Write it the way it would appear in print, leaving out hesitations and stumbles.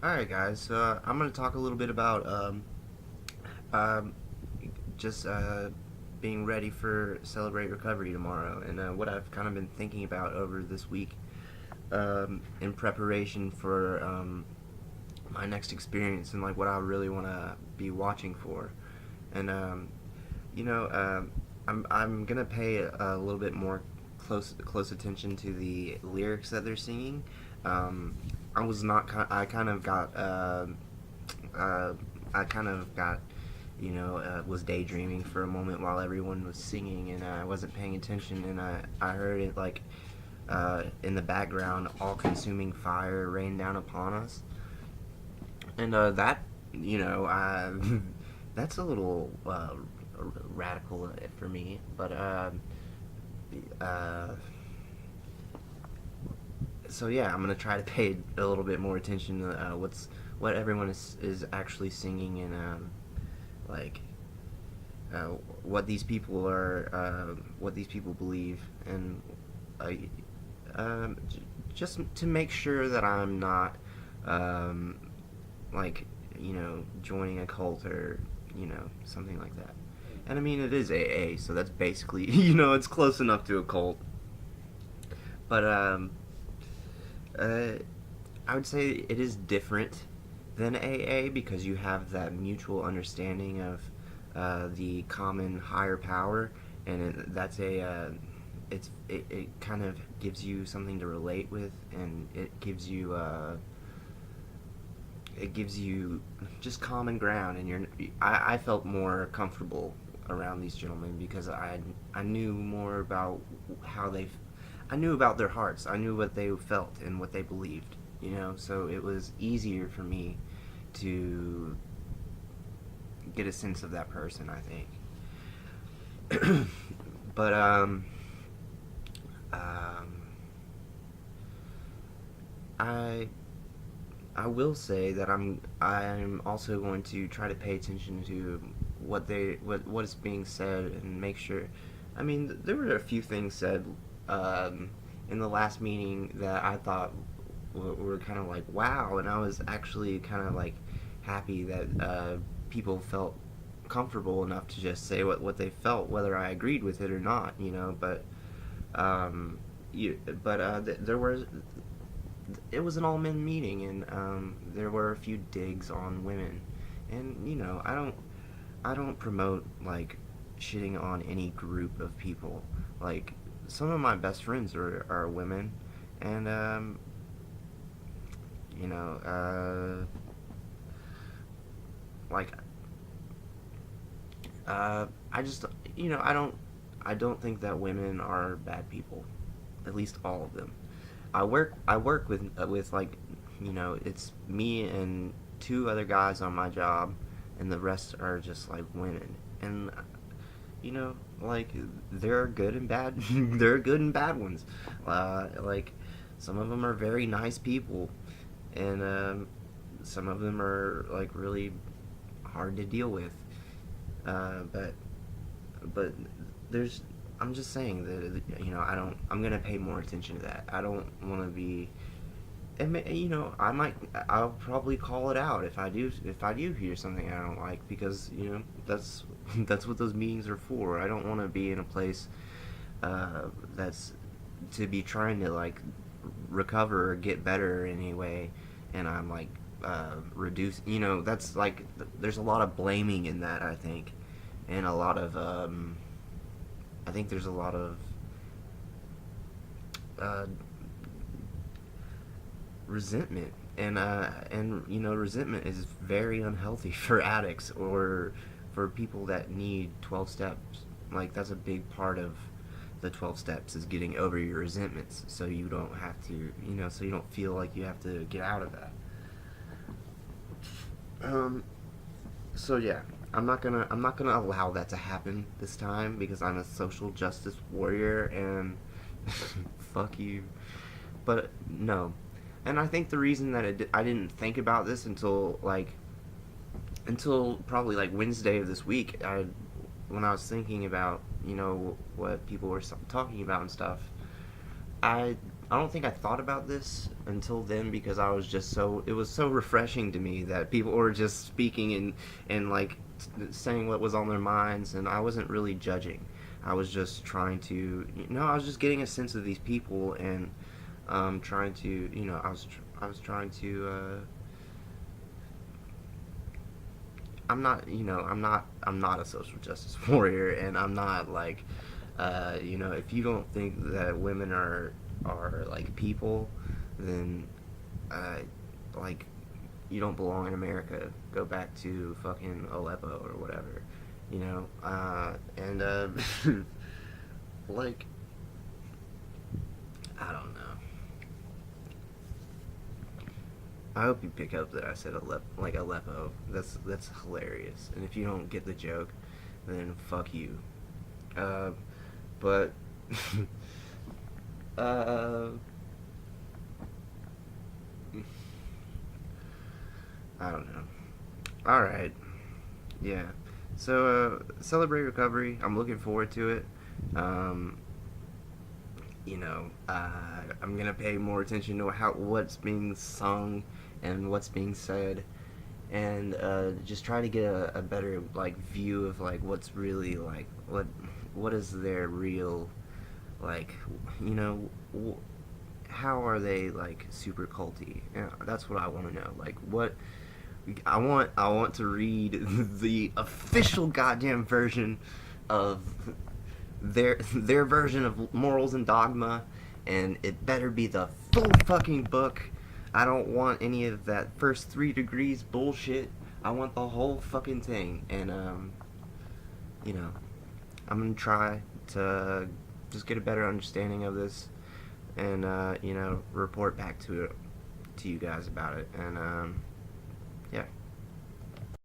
Alright, guys, I'm going to talk a little bit about um, just being ready for Celebrate Recovery tomorrow and what I've kind of been thinking about over this week in preparation for my next experience and like what I really want to be watching for. And, you know, I'm going to pay a little bit more close attention to the lyrics that they're singing. Um, I was not. I kind of got. Uh, I kind of got. Was daydreaming for a moment while everyone was singing, and I wasn't paying attention, and I heard it like in the background, all-consuming fire rain down upon us, and that you know that's a little radical for me, but uh, so yeah, I'm gonna try to pay a little bit more attention to what everyone is actually singing and like uh, what these people believe and uh, just to make sure that I'm not um, like joining a cult or something like that. And I mean it is AA, so that's basically it's close enough to a cult, but uh, I would say it is different than AA because you have that mutual understanding of the common higher power, and it kind of gives you something to relate with, and it gives you just common ground, and I felt more comfortable around these gentlemen because I knew more about how they I knew about their hearts. I knew what they felt and what they believed. So it was easier for me to get a sense of that person, I think. But um, I I will say that I'm also going to try to pay attention to what is being said and make sure. I mean, there were a few things said in the last meeting that I thought were kind of like wow, and I was actually kind of like happy that people felt comfortable enough to just say what they felt, whether I agreed with it or not. But um, there were it was an all men meeting, and there were a few digs on women, and I don't promote like shitting on any group of people. Like some of my best friends are women, and you know like I just I don't think that women are bad people, at least all of them. I work with like it's me and two other guys on my job, and the rest are just like women. And like there are good and bad. There are good and bad ones. Like some of them are very nice people, and some of them are like really hard to deal with. But there's I'm just saying that I'm gonna pay more attention to that. I don't want to be. And I'll probably call it out if I do hear something I don't like, because that's that's what those meetings are for. I don't want to be in a place that's to be trying to like recover or get better anyway, and I'm like reduce. That's like there's a lot of blaming in that, I think, and a lot of I think there's a lot of uh, resentment, and resentment is very unhealthy for addicts or for people that need 12 steps. Like that's a big part of the 12 steps is getting over your resentments, so you don't have to so you don't feel like you have to get out of that. So yeah, I'm not gonna allow that to happen this time because I'm a social justice warrior, and fuck you. But no, and I think the reason that I didn't think about this until probably like Wednesday of this week, when I was thinking about what people were talking about and stuff, I I don't think I thought about this until then because I was just so it was so refreshing to me that people were just speaking and like saying what was on their minds, and I wasn't really judging. I was just trying to, I was just getting a sense of these people, and trying to, I was trying to. I'm not a social justice warrior, and I'm not like, if you don't think that women are like people, then, uh, like, you don't belong in America. Go back to fucking Aleppo or whatever, and like, I don't know. I hope you pick up that I said Aleppo. That's hilarious. And if you don't get the joke, then fuck you. Uh, but uh, I don't know. All right, yeah. So celebrate recovery. I'm looking forward to it. Um, I'm gonna pay more attention to how what's being sung and what's being said, and just try to get a better like view of like what's really like what is their real like you know how are they like super culty? Yeah, that's what I want to know. Like what I want to read the official goddamn version of their version of Morals and Dogma, and it better be the full fucking book. I don't want any of that first 3 degrees bullshit. I want the whole fucking thing, and you know, I'm gonna try to just get a better understanding of this, and report back to you guys about it, and yeah.